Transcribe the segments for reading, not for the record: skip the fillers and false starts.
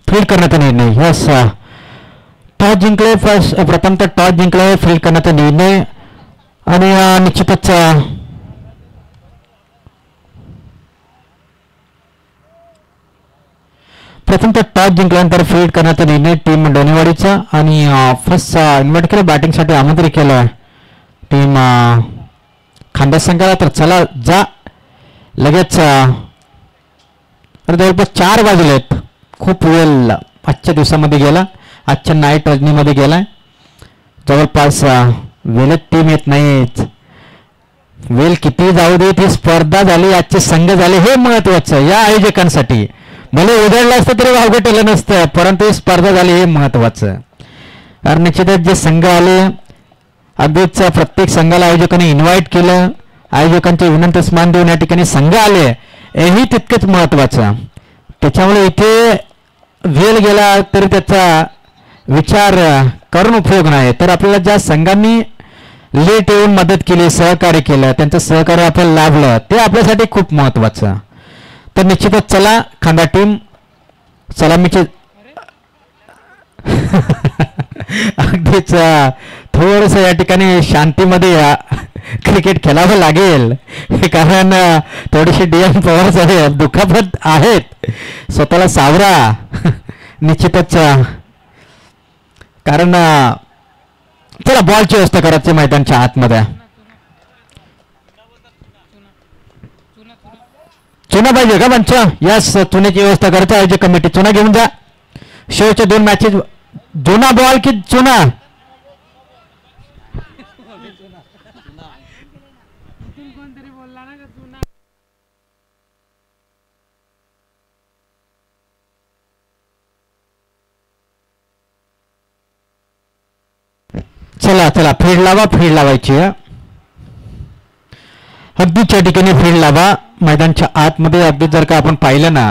Field करण्याचा निर्णय. Yes, toss जिंकले. प्रथम तर टॉस जिंकले, फील्ड करण्याचा निर्णय. आणि निश्चितच प्रथम तर टॉस जिंकल्यानंतर फील्ड करण्याचा निर्णय टीम डोनेवाडीचा. आणि फर्स्ट इन्व्हाइट केलं बॅटिंगसाठी, आमंत्रित केलं टीम खांदा संघाला. तर चला जा लगेच. जवळपास 4 वाजलेत. खूप वेळ आजच्या दिवसामध्ये गेला, आजच्या नाईट रजनीमध्ये गेलाय. जवळपास वेळेत टीम येत नाहीच. वेळ किती जाऊ दे, ती स्पर्धा झाली, आजचे संघ झाले, हे महत्वाचं या आयोजकांसाठी. भले उधळलं असतं तरी वावगं केलं नसतं, परंतु स्पर्धा झाली हे महत्वाचं. कारण निश्चितच जे संघ आले, अगदीच प्रत्येक संघाला आयोजकांनी इन्व्हाइट केलं. आयोजकांचे विनंतीस मान देऊन या ठिकाणी संघ आले, हेही तितकंच महत्वाचं. त्याच्यामुळे इथे वेळ गेला तरी त्याचा विचार करून उपयोग नाही. तर आपल्याला ज्या संघांनी लेट येऊन मदत केली, सहकार्य केलं, त्यांचं सहकार्य आपल्याला लाभलं, ते आपल्यासाठी खूप महत्वाचं. तर निश्चितच चला खांदा टीम सलामीचे अगदीच थोडस या ठिकाणी शांतीमध्ये या. क्रिकेट खेळावं लागेल, कारण थोडीशी डीएम पॉवर साहेब दुखापत आहेत, स्वतःला सावरा. निश्चितच कारण चला बॉलची व्यवस्था करायची मैदानच्या आतमध्ये. चुना पाहिजे का पंच? यस, चुन्याची व्यवस्था करायची आयोजक कमिटी. चुना घेऊन जा. शेवटच्या 2 मॅचेस जुना बॉल की चुना? चला चला फील्ड लावा, फील्ड लावायची. अगदीच्या ठिकाणी फील्ड लावा मैदानच्या आतमध्ये. अगदी जर का आपण पाहिलं ना,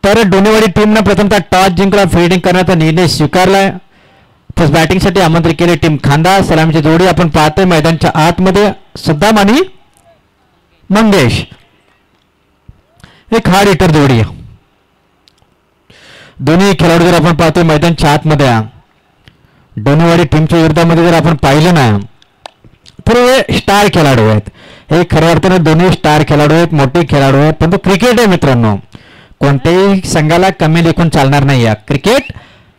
तर डोनेवाडी टीमनं प्रथमतः टॉस जिंकला, फिल्डिंग करण्याचा निर्णय स्वीकारलाय. फर्स्ट बॅटिंगसाठी आमंत्रित केले टीम खांदा. सलामीची जोडी आपण पाहतोय मैदानच्या आतमध्ये, सद्दाम आणि मंगेश. एक हार्ड हिटर जोडी. दोन्ही खेळाडू जर आपण पाहतोय मैदानच्या आतमध्ये, डोनेवाडी टीमच्या विरोधामध्ये जर आपण पाहिलं ना, तर हे स्टार खेळाडू आहेत. हे खऱ्या अर्थानं दोन्ही स्टार खेळाडू आहेत, मोठे खेळाडू आहेत. परंतु क्रिकेट आहे मित्रांनो, कोणत्याही संघाला कमी लेखून चालणार नाही. क्रिकेट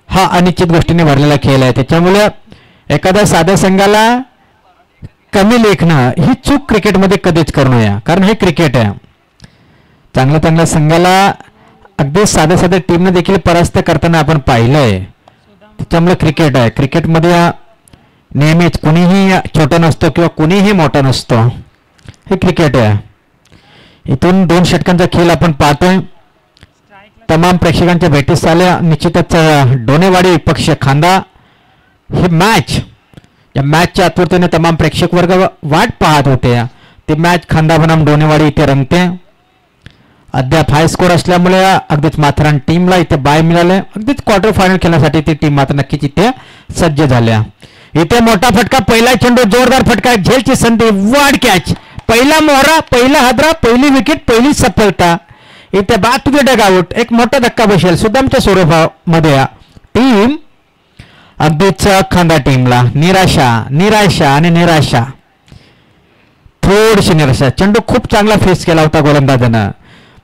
हा अनिश्चित गोष्टीने भरलेला खेळ आहे. त्याच्यामुळे एखाद्या साध्या संघाला कमी लेखणं ही चूक क्रिकेटमध्ये कधीच करू नये, कारण हे क्रिकेट आहे. चांगल्या चांगल्या संघाला अगदी साध्या साध्या टीमने देखील परास्त करताना आपण पाहिलंय. त्याच्यामुळे क्रिकेट आहे. क्रिकेटमध्ये नेहमीच कुणीही छोटा नसतो किंवा कुणीही मोठा नसतो, हे क्रिकेट आहे. इथून 2 षटकांचा खेळ आपण पाहतोय. तमाम प्रेक्षकांच्या भेटीस आल्या. निश्चितच डोनेवाडी पक्ष खांदा ही मॅच, या मॅचच्या आतुरतेने तमाम प्रेक्षक वर्ग वाट पाहत होते. ते मॅच खांदा बनाम डोनेवाडी इथे रंगते. अद्याप हाय स्कोर असल्यामुळे अगदीच माथेरान टीमला इथे बाय मिळाले. अगदीच क्वार्टर फायनल खेळण्यासाठी ती टीम मात्र नक्कीच इथे सज्ज झाल्या. इथे मोठा फटका, पहिला चेंडू, जोरदार फटका, झेलची संधी, वाढ कॅच, पहिला मोहरा, पहिला हादरा, पहिली विकेट, पहिली सफलता. इथे back to the dugout. एक मोठा धक्का बसेल सुदामच्या स्वरूपामध्ये. टीम अगदीच खांदा टीमला निराशा, निराशा आणि निराशा, थोडीशी निराशा. चेंडू खूप चांगला फेस केला होता गोलंदाजानं,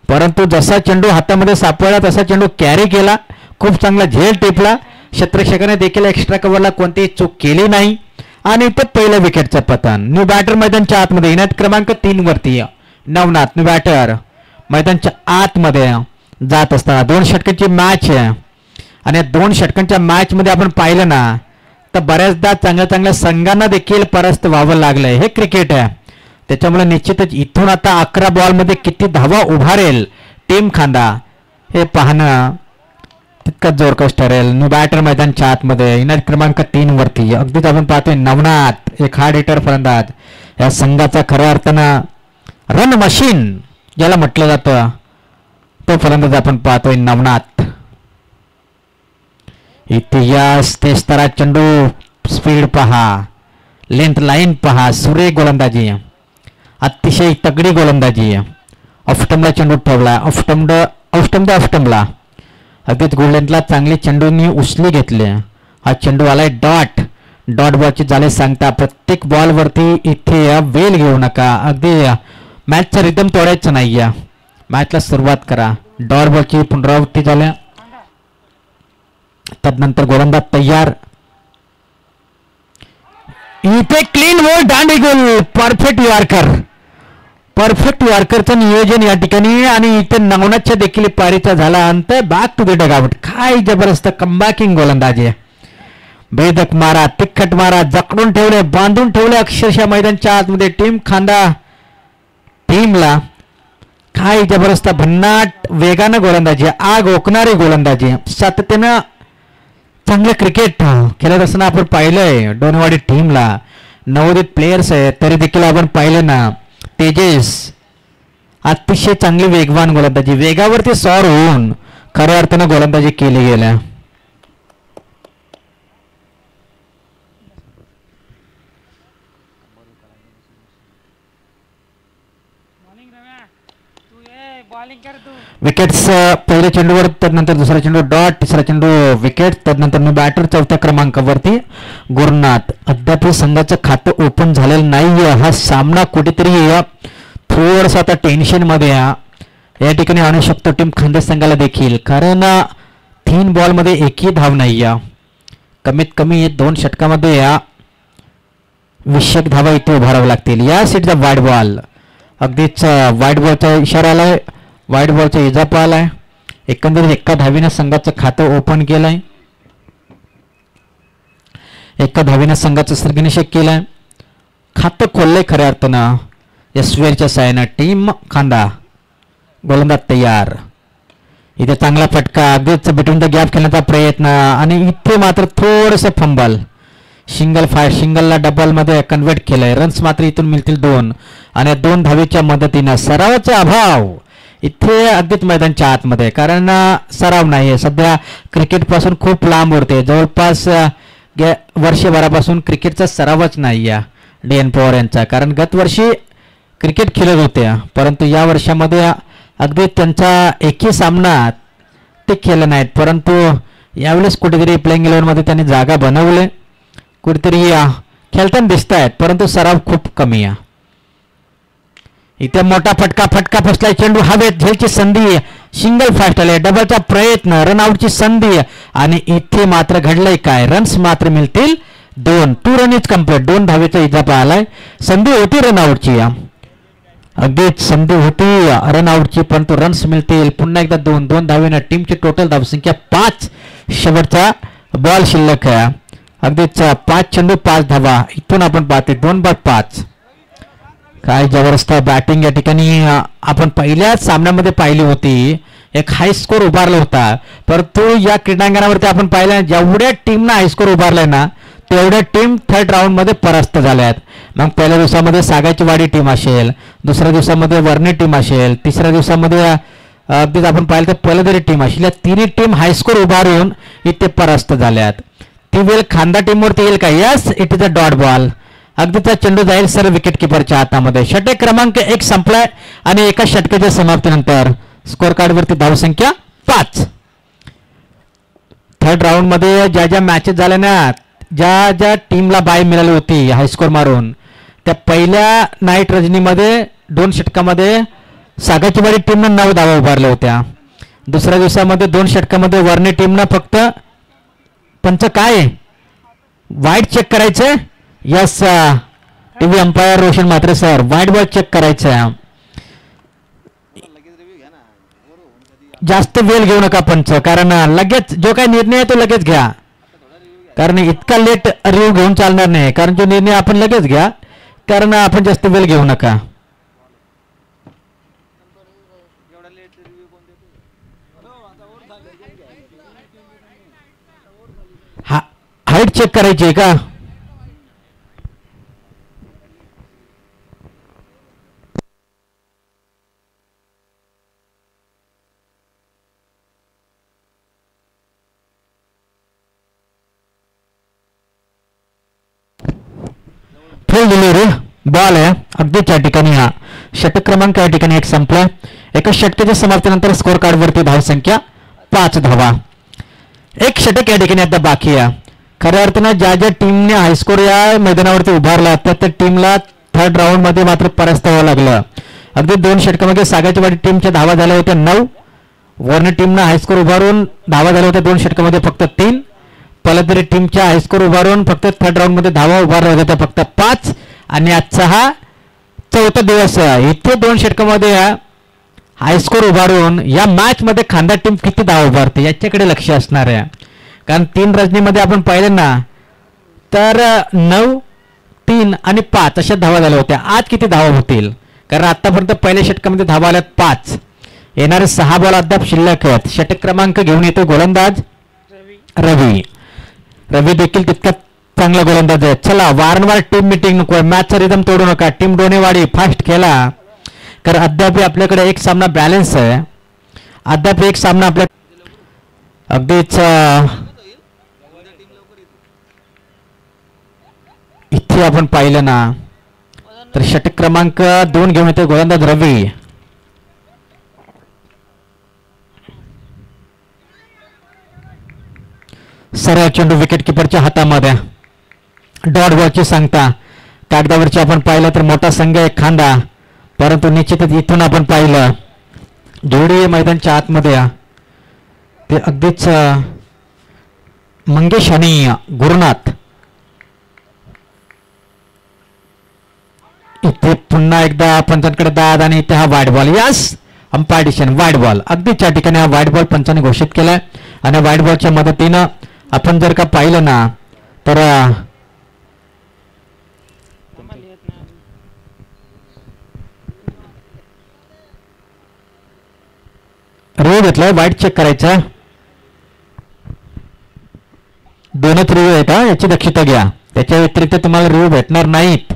परंतु जसा चेंडू हातामध्ये सापडला तसा चेंडू कॅरी केला, खूप चांगला झेल टिपला. क्षेत्ररक्षकाने देखील एक्स्ट्रा कव्हरला कोणतीही चूक केली नाही. आणि इथे पहिलं विकेटचं पतन. न्यू बॅटर मैदानच्या आतमध्ये, इनायत क्रमांक 3 वरती नवनाथ न्यू बॅटर मैदानच्या आतमध्ये जात असताना 2 षटकांची मॅच आहे. आणि 2 षटकांच्या मॅच मध्ये आपण पाहिलं ना, तर बऱ्याचदा चांगल्या चांगल्या संघांना देखील परास्त व्हावं लागलंय. हे क्रिकेट आहे. त्याच्यामुळे निश्चितच इथून आता 11 बॉलमध्ये किती धावा उभारेल टीम खांदा, हे पाहणं तितकंच जोरकस ठरेल. न्यू बॅटर मैदानच्या आतमध्ये इनायत क्रमांक 3 वरती अगदीच आपण पाहतोय नवनाथ, एक हार्ड हिटर फलंदाज. या संघाचा खऱ्या अर्थानं रन मशीन ज्याला म्हटलं जातं, तो फलंदाज आपण पाहतोय नवनाथ. इतिहास ते स्तरा चेंडू, स्पीड पहा, लेंथ लाईन पहा, सुरेख गोलंदाजी, अतिशय तगडी गोलंदाजी. ऑफस्टंपला चेंडू ठेवला, ऑफस्टंपला अगदीच गोल्डनला चांगली चेंडूंनी उचली घेतली. हा चेंडू आलाय डॉट बॉलची झाले सांगता प्रत्येक बॉल वरती इथे वेल घेऊ नका. अगदी मॅचचा रिदम तोडायचं नाही. या मॅचला सुरुवात करा. डॉट बॉलची पुनरावृत्ती झाल्या. तदनंतर गोलंदाज तयार. इथे क्लीन बोल दांडी गोल. परफेक्ट यॉर्करचं नियोजन या ठिकाणी आणि इथे नवनाथच्या देखील पारीचा झाला अंत. Back to the dugout. काय जबरदस्त कमबॅकिंग गोलंदाजी. बेधक मारा, तिखट मारा, जकडून ठेवले, बांधून ठेवले अक्षरशः मैदानच्या आतमध्ये टीमला. काय जबरदस्त भन्नाट वेगानं गोलंदाजी, आग ओकणारी गोलंदाजी. सातत्यानं चांगलं क्रिकेट खेळत असताना आपण पाहिलंय. डोनेवाडी टीमला नवोदित प्लेयर्स आहेत तरी देखील आपण पाहिलं ना तेजस अतिशय चांगली वेगवान गोलंदाजी, वेगावरती सॉर होऊन खऱ्या अर्थानं गोलंदाजी केली गेल्या. विकेट्स पहिल्या चेंडूवर, त्यानंतर दुसरा चेंडू डॉट, तिसरा चेंडू विकेट, त्यानंतर बॅटर चौथ्या क्रमांकावरती गुरुनाथ. अद्याप संघाचं खातं ओपन झालेलं नाहीये. हा सामना कुठेतरी थोडंसं आता टेन्शन मध्ये या ठिकाणी आणू शकतो टीम खानदेश संघाला देखील, कारण 3 बॉलमध्ये एकही धाव नाही. कमीत कमी 2 षटकामध्ये 20 धावा इथे उभारावं लागतील. या सीटचा वाईड बॉल, अगदीच वाईड बॉलचा इशारा आलाय, वाईड बॉलचा इजाफा आलाय. एकंदरीत 1 धावीनं संघाचं खातं ओपन केलंय. 1 धावीनं संघाचं सर्गनिषेध केलाय, खातं खोललंय खऱ्या अर्थानं यशवीरच्या सायनं. टीम खांदा गोलंदाज तयार. इथे चांगला फटका, अगदीच बिटवीन द गॅप खेळण्याचा प्रयत्न आणि इथे मात्र थोडंसं फंबल. सिंगलला डबल मध्ये कन्वर्ट केलंय. रन्स मात्र इथून मिळतील 2 आणि 2 धावेच्या मदतीनं. सरावाचा अभाव इथे अगदीच मैदानच्या आतमध्ये, कारण सराव नाही सध्या. क्रिकेट पासून खूप लांब उरते, जवळपास वर्षभरापासून क्रिकेटचा सरावच नाही DN पवार यांचा, कारण गत वर्षी क्रिकेट खेळत होते परंतु या वर्षामध्ये अगदी त्यांचा एकही सामना ते खेळले नाहीत. परंतु यावेळेस कुठेतरी प्लेइंग 11 मध्ये त्यांनी जागा बनवले, कुठेतरी खेळताना दिसत आहेत परंतु सराव खूप कमी आहे. इथे मोठा फटका फसलाय. चेंडू हवेत, झेलची संधी, सिंगल फास्ट आले, डबलचा प्रयत्न, रनआउटची संधी आणि इथे मात्र घडलंय काय, रन्स मात्र मिळतील 2. 2 रन इज कम्प्लीट. 2 धावेचा इजाफा आलाय. संधी होती रनआउटची, अगदीच संधी होती रनआउटची परंतु रन्स मिळतील पुन्हा एकदा 2 धावेनं. टीमची टोटल धावसंख्या 5. शेवटचा बॉल शिल्लक आहे. अगदीच 5 चेंडू 5 धावा. इथून आपण पाहते 2 बाद 5. काय जबरदस्त बॅटिंग या ठिकाणी आपण पहिल्याच सामन्यामध्ये पाहिली होती. एक हाय स्कोर उभारला होता परंतु या क्रीडांगणावरती आपण पाहिलं जेवढ्या टीमना हाय स्कोर उभारलाय ना तेवढ्या टीम 3rd राऊंड मध्ये परास्त झाल्यात. मग पहिल्या दिवसामध्ये सागाची वाडी टीम असेल, दुसऱ्या दिवसामध्ये वर्णे टीम असेल, तिसऱ्या दिवसामध्ये अगदीच आपण पाहिलं तर पहिल्या टीम असेल. या तिन्ही टीम हाय स्कोर उभारून इथे परास्त झाल्यात. ती वेळ खांदा टीमवरती येईल का? Yes, it is a dot ball. अगदीचा चेंडू जाईल सर विकेट किपरच्या हातामध्ये. षटक क्रमांक 1 संपलाय आणि एका षटकाच्या समाप्तीनंतर स्कोर कार्डवरती धावसंख्या 5. 3rd राऊंड मध्ये ज्या मॅचेस झाल्या ना, ज्या टीमला बाय मिळाली होती हायस्कोर मारून, त्या पहिल्या नाईट रजनीमध्ये 2 षटकामध्ये सागाचीवाडी टीमनं 9 धावा उभारल्या होत्या. दुसऱ्या दिवसामध्ये 2 षटकामध्ये वर्णे टीमनं फक्त पंच काय वाईट चेक करायचं. Yes, TV umpire Roshan Mhatre sir, wide ball check करायचं. जास्त वेळ घेऊ नका पंच, कारण लगेच जो काही निर्णय आहे तो लगेच घ्या, कारण इतका लेट रिव्ह्यू घेऊन चालणार नाही. कारण जो निर्णय आपण लगेच घ्या, कारण आपण जास्त वेळ घेऊ नका. हाईट चेक करायची आहे का? फुल डिलिव्हरी बॉल आहे अगदीच या ठिकाणी. हा षटक क्रमांक या ठिकाणी 1 संपला. एका षटकाच्या समाप्तीनंतर स्कोर कार्डवरती धावसंख्या 5 धावा. एक षटक या ठिकाणी आता बाकी आहे. खऱ्या अर्थानं ज्या ज्या टीमने हायस्कोर या मैदानावरती उभारला त्या टीमला थर्ड राऊंड मध्ये मात्र परास्त व्हावं लागलं. अगदी 2 षटकामध्ये सागाचीवाडी टीमच्या धावा झाल्या होत्या 9. वर्ण टीमनं हायस्कोर उभारून धावा झाल्या होत्या 2 षटकामध्ये फक्त 3. पलतरी टीमच्या हायस्कोर उभारून फक्त थर्ड राऊंड मध्ये धावा उभारल्या होत्या फक्त 5. आणि आजचा हा 4था दिवस इथे 2 षटकामध्ये हायस्कोर उभारून या मॅच मध्ये खांदा टीम किती धावा उभारते याच्याकडे लक्ष असणार आहे. कारण 3 रजनीमध्ये आपण पाहिलं ना तर 9, 3 आणि 5 अशा धावा झाल्या होत्या. आज किती धावा होतील कारण आतापर्यंत पहिल्या षटकामध्ये धावा आल्यात 5. येणारे 6 बॉल अद्याप शिल्लक आहेत. षटक क्रमांक घेऊन येतो गोलंदाज रवी. रवी देखील तितका चांगला गोलंदाज आहे. चला वारंवार टीम मिटिंग नको, मॅचचा रिदम तोडू नका. टीम डोनेवाडी फास्ट खेळा कारण अद्याप आपल्याकडे एक सामना बॅलन्स आहे. अद्याप एक सामना आपल्या अगदीच इथे आपण पाहिलं ना तर षटक क्रमांक 2 घेऊन येतो गोलंदाज रवी. सरळ चेंडू विकेट किपरच्या हातामध्ये. डॉट बॉलची सांगता कागदावरची आपण पाहिलं तर मोठा संघ आहे खांदा, परंतु निश्चितच इथून आपण पाहिलं जोडी मैदानच्या आतमध्ये ते अगदीच मंगेश आणि गुरुनाथ. इथे पुन्हा एकदा पंचांकडे दाद आणि इथे हा white ball. Yes umpire decision white ball. अगदी त्या ठिकाणी हा वाईट बॉल पंचाने घोषित केलाय आणि वाईट बॉलच्या मदतीनं आपण जर का पाहिलं ना तर रिव्ह्यू घेतलाय. वाईट चेक करायचा. 2च रिव्ह्यू आहेत याची दक्षता घ्या. त्याच्या व्यतिरिक्त तुम्हाला रिव्ह्यू भेटणार नाहीत.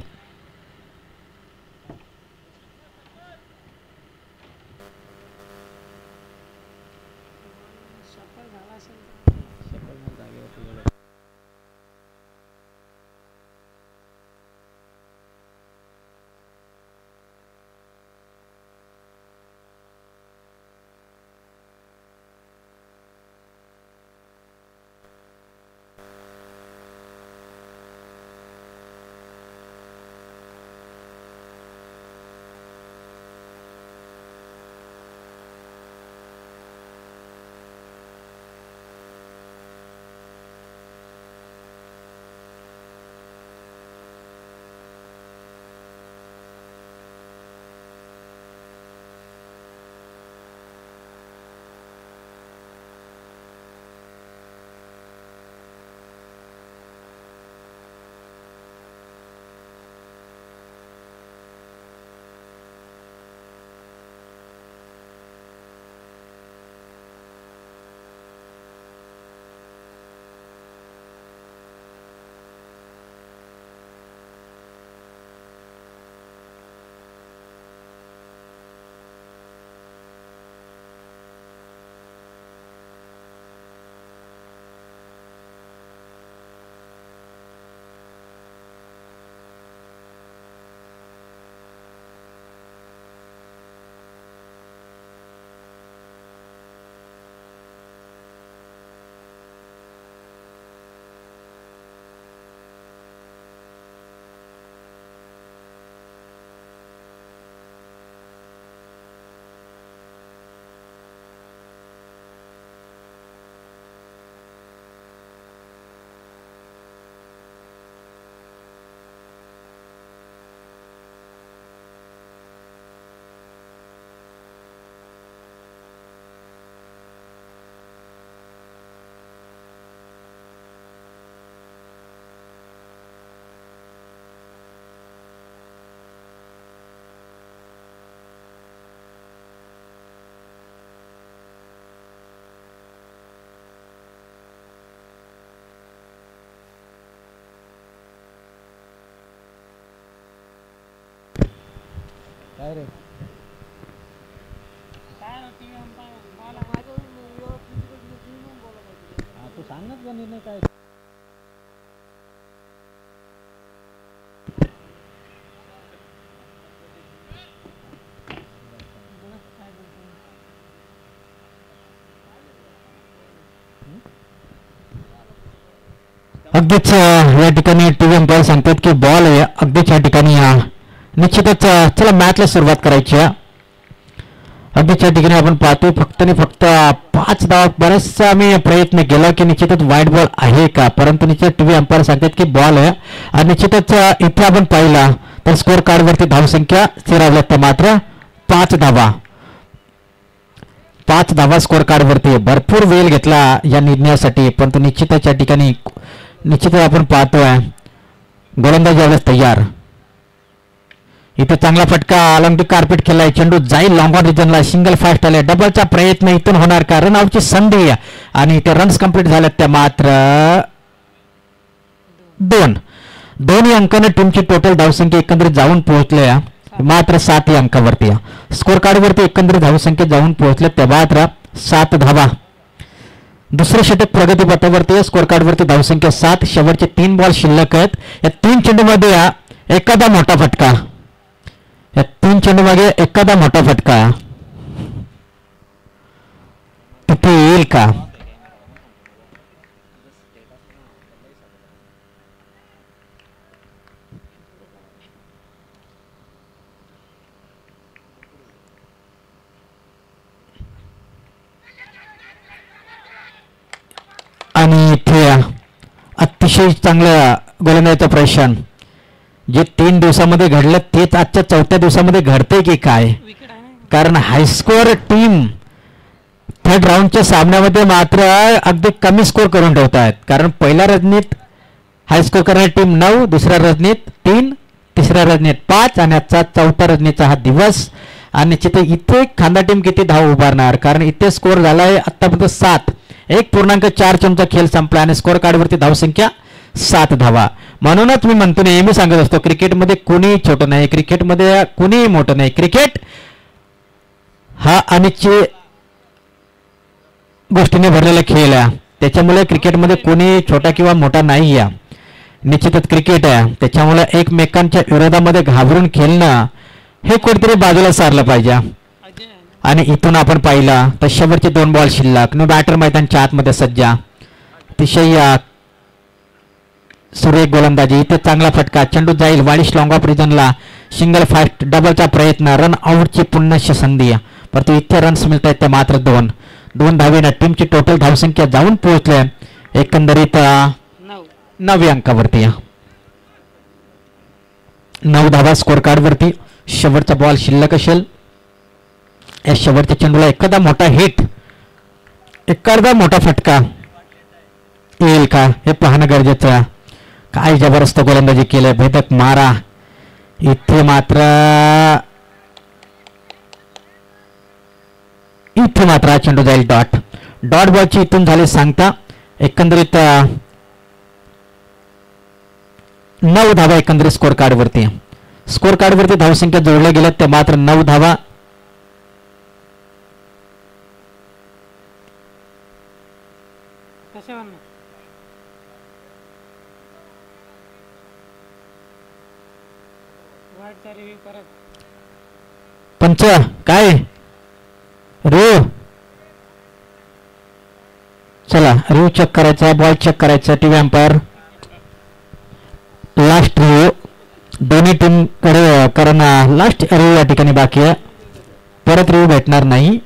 काय रे तू सांगत का निर्णय काय अगदीच या ठिकाणी टीव्ही अंपायर सांगतात की बॉल अगदीच या ठिकाणी निश्चितच चला मॅचला सुरुवात करायची आहे. अगदीच या ठिकाणी आपण पाहतोय फक्त आणि फक्त 5 धावा. बरेचसा आम्ही प्रयत्न केला की निश्चितच वाईट बॉल आहे का, परंतु निश्चित टीव्ही अंपायर सांगतात की बॉल आहे. आणि निश्चितच इथे आपण पाहिला तर स्कोर कार्डवरती धावसंख्या स्थिरावल्या त्या मात्र 5 धावा. 5 धावा स्कोर कार्डवरती. भरपूर वेळ घेतला या निर्णयासाठी, परंतु निश्चितच या ठिकाणी निश्चितच आपण पाहतोय गोलंदाज यावेळेस तयार. इथे चांगला फटका अलॉंग कार्पेट खेळलाय. चेंडू जाईल लॉंग ऑन रिजनला. सिंगल फास्ट आले. डबलचा प्रयत्न इथून होणार का, रन आउटची संधी आणि इथे रन्स कंप्लीट झाल्यात त्या मात्र 2. दोन्ही अंकाने टीमची टोटल धावसंख्या एकंदरीत जाऊन पोहोचले मात्र 7 या अंकावरती. स्कोर कार्डवरती एकंदरीत धावसंख्या जाऊन पोहोचले त्या मात्र 7 धावा. दुसरे षटक प्रगतीपथावरती. स्कोर कार्डवरती धावसंख्या 7. शेवटचे 3 बॉल शिल्लक आहेत. या 3 चेंडूमध्ये एखादा मोठा फटका. या 3 चेंडूमध्ये एखादा मोठा फटका तिथे येईल का. आणि इथे अतिशय चांगलं गोलंदाजीचं प्रदर्शन जे 3 दिवसामध्ये घडलं तेच आजच्या 4थ्या दिवसामध्ये घडते की काय, कारण हायस्कोअर टीम थर्ड राऊंडच्या सामन्यामध्ये मात्र अगदी कमी स्कोर करून ठेवत आहेत. कारण पहिल्या रजनीत हायस्कोर करणारी टीम 9, दुसऱ्या रजनीत 3, तिसऱ्या रजनीत 5 आणि आजचा 4थ्या रजनीचा हा दिवस. आणि इथे खांदा टीम किती धाव उभारणार, कारण इथे स्कोर झालाय आतापर्यंत 7. 1.4 चमचा खेळ संपला आणि स्कोर कार्डवरती धावसंख्या 7 धावा. म्हणूनच मी म्हणतो, नेहमी सांगत असतो, क्रिकेटमध्ये कुणीही छोटं नाही, क्रिकेटमध्ये कुणीही मोठं नाही. क्रिकेट हा अनिश्चित गोष्टीने भरलेला खेळ आहे. त्याच्यामुळे क्रिकेटमध्ये कोणी छोटा किंवा मोठा नाही आहे. निश्चितच क्रिकेट आहे, त्याच्यामुळे एकमेकांच्या विरोधामध्ये घाबरून खेळणं हे कुठेतरी बाजूला सारलं पाहिजे. आणि इथून आपण पाहिलं तर शेवटचे 2 बॉल शिल्लक. न बॅटर मैदानच्या आतमध्ये सज्जा. अतिशय सुरेख गोलंदाजी. इथे चांगला फटका. चेंडू जाईल वाडिश लॉंग ऑफ रिजनला. सिंगल फास्ट डबलचा प्रयत्न. रन आउटची पुन्हा संधी, परंतु इथे रन्स मिळत आहेत त्या मात्र 2 धावेनं टीमची टोटल धावसंख्या जाऊन पोहोचले एकंदरीत 9 अंकावरती. 9 धावा स्कोर कार्डवरती. शेवटचा बॉल शिल्लक असेल. या शेवटच्या चेंडूला एखादा मोठा हिट, एखादा मोठा फटका येईल का हे पाहणं गरजेचं आहे. काय जबरदस्त गोलंदाजी केलंय, भेदक मारा. इथे मात्र हा चेंडू जाईल डॉट बॉलची इथून झाली सांगता. एकंदरीत 9 धावा एकंदरीत स्कोर कार्डवरती धावसंख्या जोडल्या गेल्या त्या मात्र 9 धावा. पंच काय रो, चला रिव्ह्यू चेक करायचा, बॉल चेक करायचा. टीव्ही अंपायर लास्ट रिव्ह्यू दोन्ही टीम कडे, कारण लास्ट रिव्ह्यू या ठिकाणी बाकी आहे, परत रिव्ह्यू भेटणार नाही.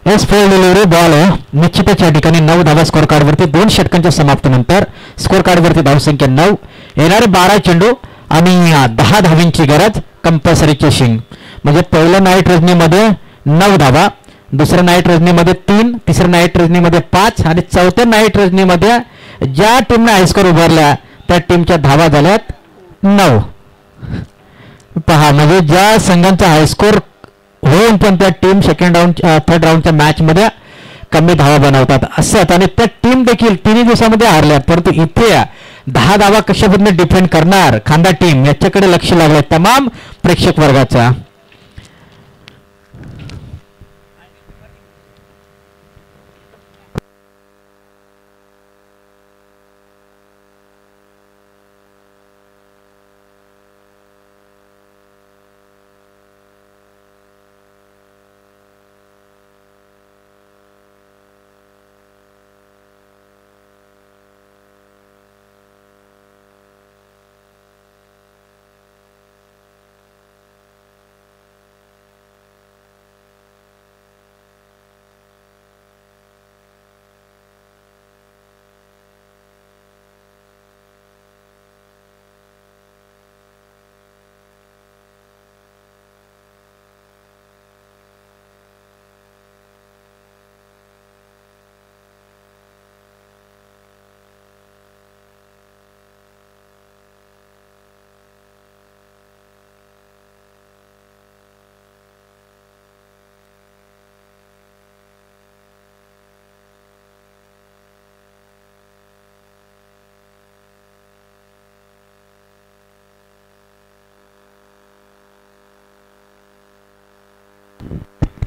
एस फेल डिलिव्हरी बॉल निश्चितच या ठिकाणी 9 धावा स्कोर कार्डवरती 2 षटकांच्या समाप्तीनंतर स्कोर कार्डवरती धावसंख्या 9 येणारे 12 चेंडू आणि 10 धावींची गरज कंपल्सरी चेसिंग म्हणजे पहिल्या नाईट रजनीमध्ये 9 धावा दुसऱ्या नाईट रजनीमध्ये 3 तिसऱ्या नाईट रजनीमध्ये 5 आणि चौथ्या नाईट रजनीमध्ये ज्या टीमने हायस्कोर उभारल्या त्या टीमच्या धावा झाल्यात 9 पहा म्हणजे ज्या संघांचा हायस्कोर होऊन पण त्या टीम सेकंड राऊंड थर्ड राऊंडच्या मॅच मध्ये कमी धावा बनवतात असतात आणि त्या टीम देखील 3 दिवसामध्ये हारल्यात परंतु इथे 10 धावा कशा पद्धतीने डिफेंड करणार खांदा टीम याच्याकडे लक्ष लागले तमाम प्रेक्षक वर्गाचा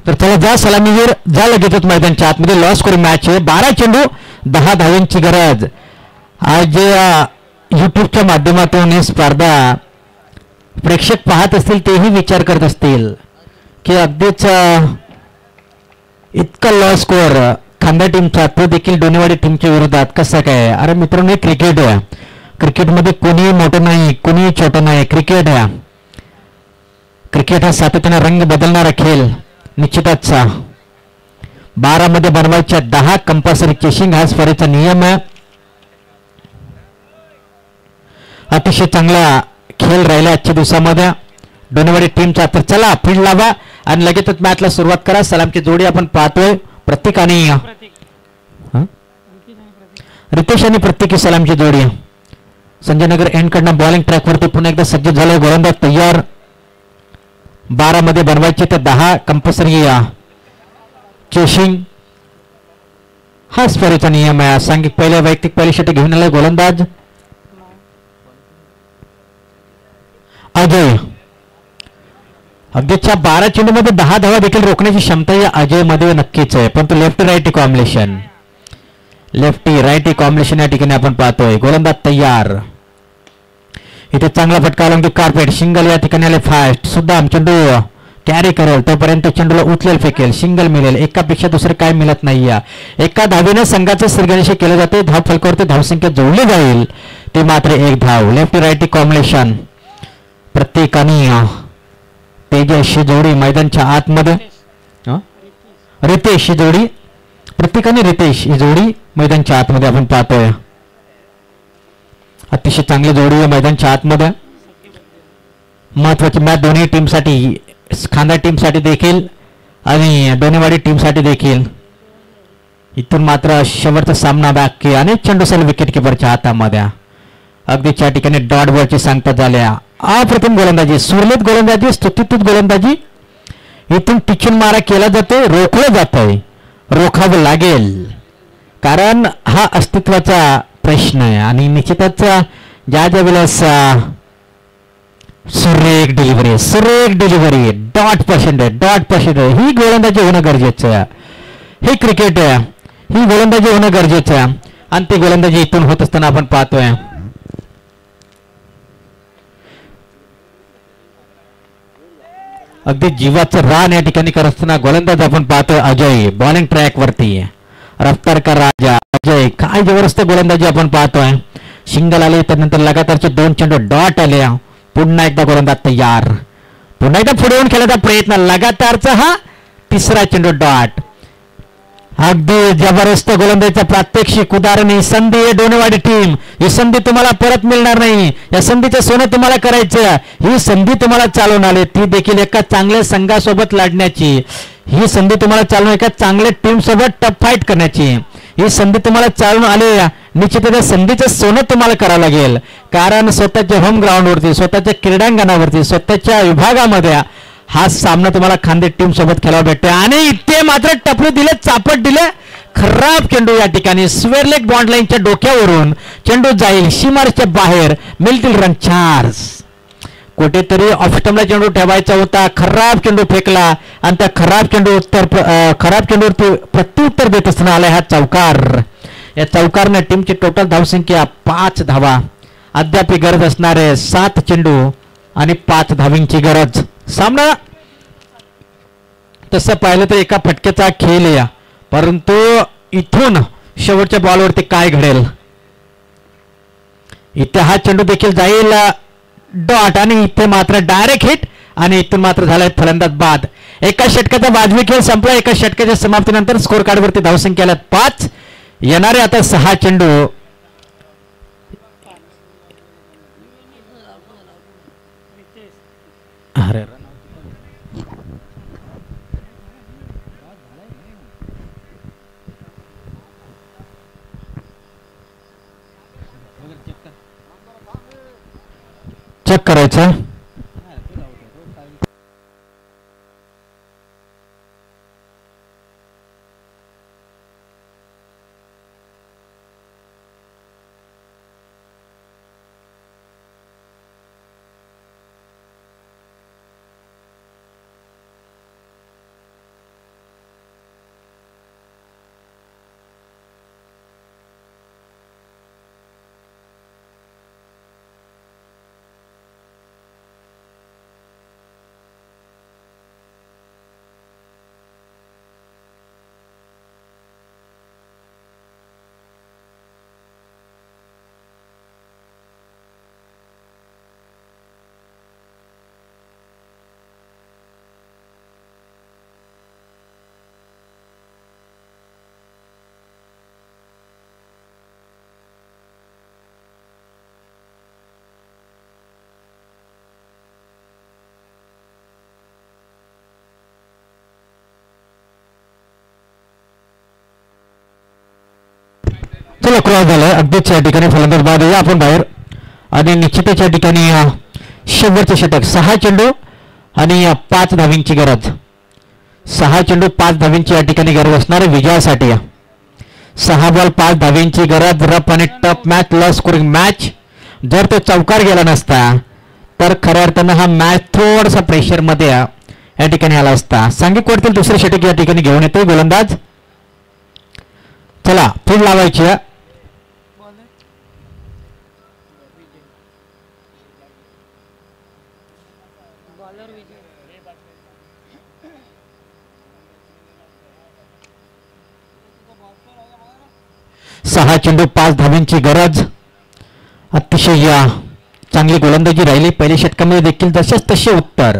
तर चला जा सलामीवीर जा लगेचच मैदानच्या आतमध्ये लॉस स्कोरिंग मॅच आहे 12 चेंडू 10 धावांची गरज आज युट्यूबच्या माध्यमातून ही स्पर्धा प्रेक्षक पाहत असतील तेही विचार करत असतील की अगदीच इतका लॉस स्कोअर खांदा टीमचा तो देखील डोनेवाडी टीमच्या विरोधात कसं काय अरे मित्रांनो हे क्रिकेट आहे क्रिकेटमध्ये कोणीही मोठं नाही कोणीही छोटं नाही क्रिकेट आहे क्रिकेट हा सातत्याने रंग बदलणारा खेळ निश्चितच 12 मध्ये बनवायच्या 10 कंपल्सरी चेसिंग हा स्पर्धेचा नियम आहे अतिशय चांगला खेळ राहिला आजच्या दिवसामध्ये डोनेवाडी टीमचा तर चला फील्ड लावा आणि लगेचच मॅचला सुरुवात करा सलामची जोडी आपण पाहतोय प्रत्येक आणि रितेश आणि प्रत्येकी सलामची जोडी संजय नगर एंड कडनं बॉलिंग ट्रॅकवरती पुन्हा एकदा सज्ज झाले गोलंदाज तयार 12 मध्ये बनवायचे तर 10 कंपल्सरी चेसिंग हा स्पर्धेचा नियम आहे सांघिक पहिल्या वैयक्तिक पहिली षटक घेऊन आले गोलंदाज अजय अगदीच्या 12 चेंडूमध्ये 10 धावा देखील रोखण्याची क्षमता या अजय मध्ये नक्कीच आहे पण तो lefty righty combination lefty righty combination या ठिकाणी आपण पाहतोय गोलंदाज तयार इथे चांगला फटका लंगी कार्पेट सिंगल या ठिकाणी आले फास्ट सुद्धा चेंडू कॅरी करेल तोपर्यंत चेंडूला उचलेल फेकेल सिंगल मिळेल एकापेक्षा दुसरे काय मिळत नाही एका धावेने संघाचं श्रीगणेश केले जाते धाव फलकावरती धावसंख्या जोडली जाईल ते मात्र एक धाव लेफ्टी राईटी कॉम्बिनेशन प्रत्येकाने तेजस ही जोडी मैदानच्या आतमध्ये रितेश ही जोडी प्रत्येकाने रितेश ही जोडी मैदानच्या आतमध्ये आपण पाहतोय अतिशय चांगली जोडी आहे मैदानच्या आतमध्ये महत्वाची मॅच दोन्ही टीमसाठी खांदा टीमसाठी देखील आणि डोनेवाडी टीमसाठी देखील इथून मात्र शेवटचा सामना बाकी अनेक चेंडू सल विकेट किपरच्या हातामध्ये अगदीच्या ठिकाणी डॉट बॉलची सांगता झाल्या अप्रतिम गोलंदाजी सुरलीत गोलंदाजी स्तुतीत गोलंदाजी इथून टिचून मारा केला जातो रोखलं जात आहे रोखावं लागेल कारण हा अस्तित्वाचा प्रश्न आहे आणि निश्चितच ज्या वेळेस सुरेख डिलिव्हरी डॉट पर्सेंटेज ही गोलंदाजी होणं गरजेचं आहे हे क्रिकेट आहे ही गोलंदाजी होणं गरजेचं आहे आणि ती गोलंदाजी इथून होत असताना आपण पाहतोय अगदी जीवाचं रान या ठिकाणी करत असताना गोलंदाज आपण पाहतोय अजय बॉलिंग ट्रॅक वरती रफ्तार का राजा अजय काय जबरदस्त गोलंदाजी आपण पाहतोय सिंगल आले त्यानंतर लगातारचे 2 चेंडू डॉट आले पुन्हा एकदा गोलंदाज तयार पुन्हा एकदा पुढे येऊन खेळायचा प्रयत्न लगातारचा हा तिसरा चेंडू डॉट अगदी जबरदस्त गोलंदाजीचा प्रात्यक्षिक उदाहरण ही संधी आहे डोनेवाडी टीम. ही संधी तुम्हाला परत मिळणार नाही. या संधीचं सोनं तुम्हाला करायचं. ही संधी तुम्हाला चालवून आली, ती देखील एका चांगल्या संघासोबत लढण्याची. ही संधी तुम्हाला चालवून एका चांगल्या टीम सोबत टफ फाईट करण्याची. ही संधी तुम्हाला चालून आली. निश्चितच त्या संधीचं सोनं तुम्हाला करावं लागेल. कारण स्वतःच्या होम ग्राउंडवरती, स्वतःच्या क्रीडांगणावरती, स्वतःच्या विभागामध्ये हा सामना तुम्हाला खांदे टीम सोबत खेळायला भेटते. आणि इथे मात्र टपले दिले, चापट दिले. खराब चेंडू या ठिकाणी स्क्वेअर लेग बॉन्ड लाईनच्या डोक्यावरून चेंडू जाईल सीमारेषेच्या बाहेर. मिळतील रन 4. कुठेतरी ऑफस्टमला चेंडू ठेवायचा होता. खराब चेंडू फेकला आणि त्या खराब चेंडूवरती प्रत्युत्तर देत असताना आलाय हा चौकार. या चौकारने टीमची टोटल धावसंख्या 5 धावा. अद्याप गरज असणारे 7 चेंडू आणि 5 धावींची गरज. सामना तसं पाहिलं तर एका फटक्याचा खेळ या, परंतु इथून शेवटच्या बॉलवरती काय घडेल. इथे हा चेंडू देखील जाईल डॉट आणि इथे मात्र डायरेक्ट हिट आणि इथून मात्र झालाय फलंदाज बाद. एका षटकाचा वाजवी खेळ संपला. एका षटकाच्या समाप्तीनंतर स्कोर कार्डवरती धावसंख्या 5. येणारे आता 6 चेंडू. अरे चेक करायचं. चला क्रॉस झालाय. अगदीच या ठिकाणी फलंदाज बाद आहे. आपण बाहेर आणि निश्चितच या ठिकाणी शेवटचे षटक. 6 चेंडू आणि 5 धावींची गरज. 6 चेंडू 5 धावींची या ठिकाणी गरज असणार आहे विजयासाठी. 6 बॉल 5 धावींची गरज. रफ आणि tough match, low scoring match. जर तो चौकार गेला नसता तर खऱ्या अर्थानं हा मॅच थोडासा प्रेशर मध्ये या ठिकाणी आला असता. सांघिक वरतील दुसरे षटक या ठिकाणी घेऊन येतोय गोलंदाज. चला फील्ड लावायची. सहा चेंडू 5 धावींची गरज. अतिशय चांगली गोलंदाजी राहिली पहिल्या षटकामध्ये देखील. तसेच तसे उत्तर.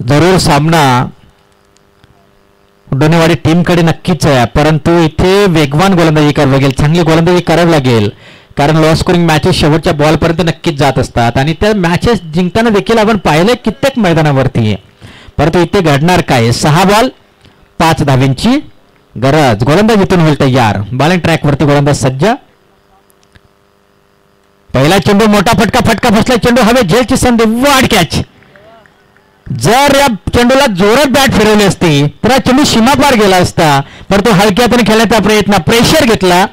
जरूर सामना डोनेवाडी टीमकडे नक्कीच आहे, परंतु इथे वेगवान गोलंदाजी करावी लागेल, चांगली गोलंदाजी करावी लागेल. कारण लो स्कोरिंग मॅचेस शेवटच्या बॉलपर्यंत नक्कीच जात असतात आणि त्या मॅचेस जिंकताना देखील आपण पाहिलं कित्येक मैदानावरती. परंतु इथे घडणार काय. 6 बॉल 5 धावींची गरज. गोलंदाज इथून होईल तयार. बॉलिंग ट्रॅक वरती गोलंदाज सज्ज. पहिला चेंडू मोठा फटका बसला. चेंडू हवे झेलची संधी. वाढ कॅच. जर या चेंडूला जोरात बॅट फिरवली असती तर हा चेंडू सीमापार गेला असता, परंतु हलक्या हाताने खेळण्याचा प्रयत्न, प्रेशर घेतला.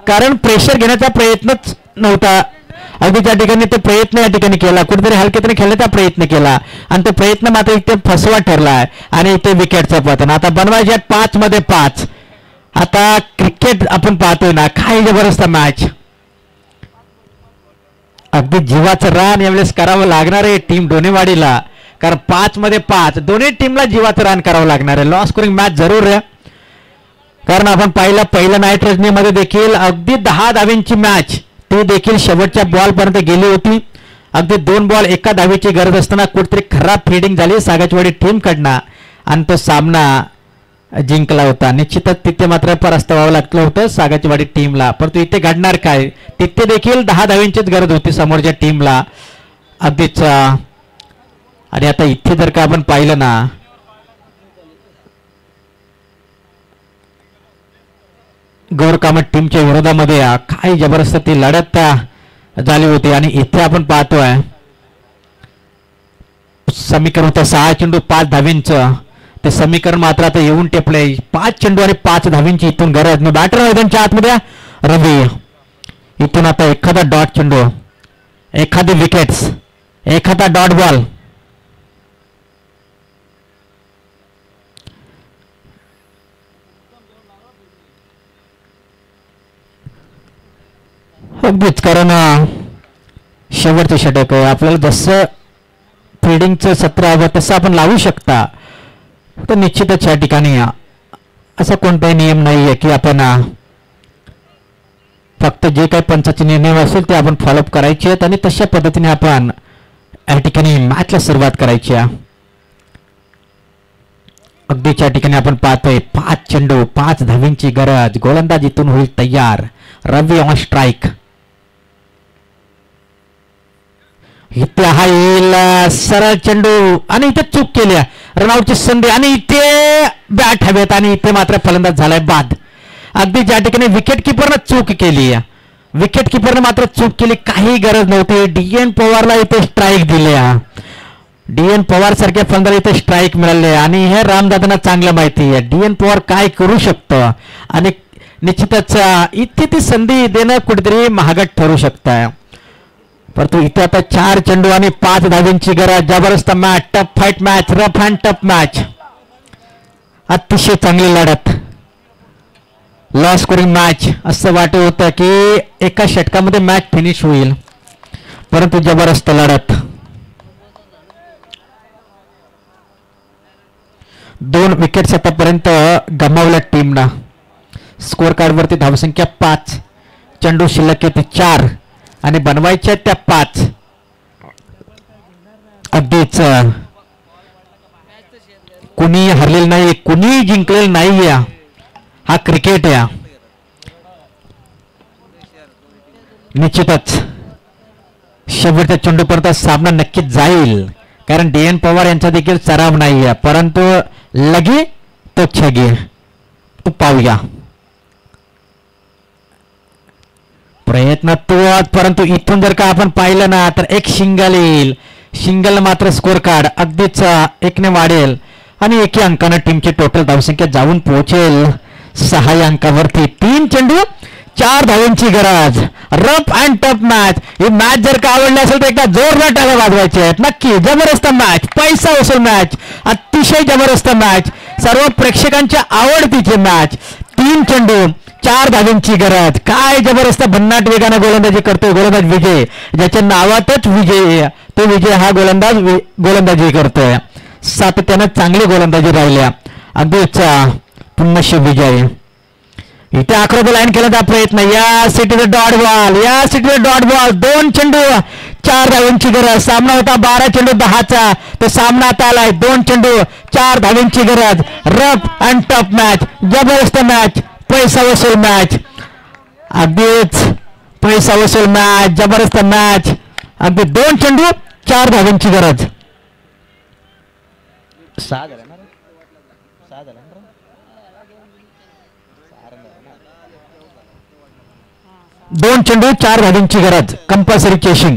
कारण प्रेशर घेण्याचा प्रयत्नच नव्हता. अगदी त्या ठिकाणी तो प्रयत्न या ठिकाणी केला, कुठेतरी हलक्या हाताने खेळण्याचा प्रयत्न केला आणि तो प्रयत्न मात्र इथे फसवा ठरलाय आणि इथे विकेटचं पतन. आता बनवायचे 5 मध्ये 5. आता क्रिकेट आपण पाहतोय ना, काय जबरदस्त मॅच. अगदी जीवाचं रान यावेळेस करावं लागणार आहे टीम डोनेवाडीला, कारण 5 मध्ये 5 दोन्ही टीमला जीवाचं रान करावं लागणार आहे. लॉ स्कोरिंग मॅच जरूर आहे, कारण आपण पहिलं नाईट रजनीमध्ये देखील अगदी 10 धावींची मॅच, ती देखील शेवटच्या बॉल पर्यंत गेली होती. अगदी 2 बॉल 1 धावीची गरज असताना कुठेतरी खराब फिल्डिंग झाली सागचवाडी टीम कडनं आणि तो सामना जिंकला होता. निश्चितच तिथे मात्र परास्त व्हावं लागलं होतं सागाचीवाडी टीमला. परंतु इथे घडणार काय, तिथे देखील 10 धाव्यांचीच गरज होती समोरच्या टीमला अगदीच. आणि आता इथे जर का आपण पाहिलं ना, गौर कामत टीमच्या विरोधामध्ये काय जबरदस्त ती लढत झाली होती. आणि इथे आपण पाहतोय समीकरण होतं 6 चेंडू 5 धावींचं. ते समीकरण मात्र आता येऊन टेपले. 5 चेंडू आणि 5 धावींची इथून गरज. न बॅटर मैदानच्या आतमध्ये रवी. इथून आता एखादा डॉट चेंडू, एखादी विकेट्स, एखादा डॉट बॉल. अगदीच, कारण शेवटचं षटक आहे. आपल्याला जसं फिल्डिंगचं सत्र हवं तसं आपण लावू शकता. तर निश्चितच या ठिकाणी असा कोणताही नियम नाही आहे की आपण फक्त जे काही पंचाचे निर्णय असेल ते आपण फॉलोअप करायचे आहेत आणि तशा पद्धतीने आपण या ठिकाणी मॅचला सुरुवात करायची आहे. अगदीच या ठिकाणी आपण पाहतोय 5 चेंडू 5 धावींची गरज. गोलंदाज इथून होईल तयार. रवी ऑन स्ट्राईक. इथे हा येईल सरळ चेंडू आणि इथे चूक केली. रनआउटची संधी आणि इथे बॅट हवेत आणि इथे मात्र फलंदाज झालाय बाद. अगदी ज्या ठिकाणी विकेट किपरनं चूक केली, विकेट किपरनं मात्र चूक केली. काही गरज नव्हती. DN पवारला इथे स्ट्राईक दिले. DN पवार सारख्या फलंदाज इथे स्ट्राईक मिळाले आणि हे रामदादांना चांगलं माहिती आहे DN पवार काय करू शकतं. आणि निश्चितच इथे ती संधी देणं कुठेतरी महागत ठरू शकतं. परंतु इथे आता 4 चेंडू आणि 5 धावींची गरज. जबरदस्त match, tough fight match, rough and tough match. अतिशय चांगली लढत, लॉ स्कोरिंग मॅच. असं वाटत होतं की एका षटकामध्ये मॅच फिनिश होईल, परंतु जबरदस्त लढत. 2 विकेट्स आतापर्यंत गमावल्या टीमना. स्कोअर कार्डवरती धावसंख्या 5, चेंडू शिल्लक येते 4 आणि बनवायच्या त्या 5. अगदीच कुणी हरलेलं नाही, कुणी जिंकलेलं नाही. हा क्रिकेट आहे. निश्चितच शेवटच्या चेंडूपर्यंत सामना नक्कीच जाईल, कारण DN पवार यांचा देखील सराव नाही आहे. परंतु लगे तो छगे तू पाहूया प्रयत्न तो. परंतु इथून जर का आपण पाहिलं ना तर एक सिंगल येईल. सिंगल मात्र स्कोर कार्ड अगदीच 1ने वाढेल आणि 1 अंकानं टीमची टोटल धावसंख्या जाऊन पोहोचेल 6 अंकावरती. 3 चेंडू 4 धावांची गरज. Rough and tough match. He match जर का आवडली असेल तर एकदा जोरदार टाळ्या वाजवायचे आहेत. नक्की जबरदस्त मॅच, पैसा वसूल मॅच, अतिशय जबरदस्त मॅच, सर्व प्रेक्षकांच्या आवडतीची मॅच. 3 चेंडू 4 धावांची गरज. काय जबरदस्त भन्नाट वेगाने गोलंदाजी करतोय गोलंदाज विजय, ज्याच्या नावातच विजय. तो विजय हा गोलंदाजी करतोय. सातत्यानं चांगली गोलंदाजी राहिल्या. अगदीच पुन्हा विजय. इथे आक्रमक लाईन केल्याचा प्रयत्न. या सिटीचा डॉट बॉल, या सिटीचा डॉट बॉल. 2 चेंडू 4 धावांची गरज. सामना होता 12 चेंडू 10चा, तो सामना आता आलाय 2 चेंडू 4 धावांची गरज. रफ अँड टफ मॅच, जबरदस्त मॅच, पैसा वसूल मॅच. अगदीच पैसा वसूल मॅच, जबरदस्त मॅच. अगदी 2 चेंडू 4 धावांची गरज. 6 झाला ना, 6 झाला ना. 2 चेंडू 4 धावांची गरज. कंपल्सरी चेसिंग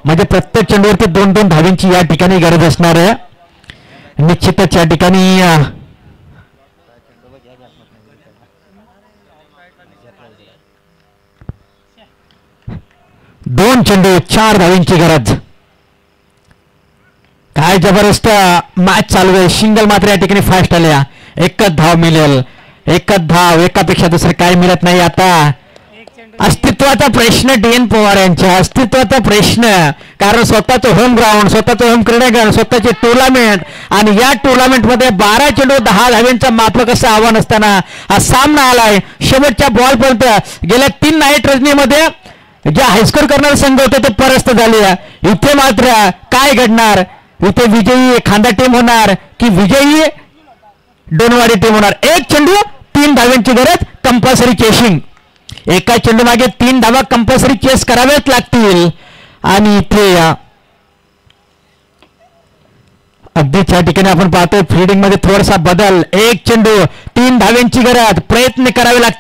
म्हणजे प्रत्येक चेंडूवरती 2-2 धावांची या ठिकाणी गरज असणार आहे. निश्चितच या ठिकाणी 2 चेंडू 4 धावांची गरज. काय जबरदस्त मॅच चालू आहे. सिंगल मात्र या ठिकाणी फास्ट आल्या. एकच धाव मिळेल, एकच धाव, एकापेक्षा दुसरं काय मिळत नाही. आता अस्तित्वाचा प्रश्न DN पवार यांच्या, अस्तित्वाचा प्रश्न. कारण स्वतःचं होम ग्राउंड, स्वतःचं होम क्रीडांगण, स्वतःचे टुर्नामेंट आणि या टुर्नामेंटमध्ये 12 चेंडू 10 धावांचं माफक असं आव्हान असताना हा सामना आलाय शेवटच्या बॉलपर्यंत. गेल्या 3 नाईट रजनीमध्ये जे हायस्कोर करणारे संघ होते ते परास्त झाले. इथे मात्र काय घडणार. इथे विजयी खांदा टीम होणार की विजयी डोनेवाडी टीम होणार. एक चेंडू 3 धाव्यांची गरज, कंपल्सरी चेसिंग. एका चेंडू मागे 3 धावा कंपल्सरी चेस कराव्याच लागतील. आणि इथे अगदीच या ठिकाणी आपण पाहतोय फिल्डिंग मध्ये थोडासा बदल. एक चेंडू 3 धाव्यांची गरज, प्रयत्न करावे लागतील.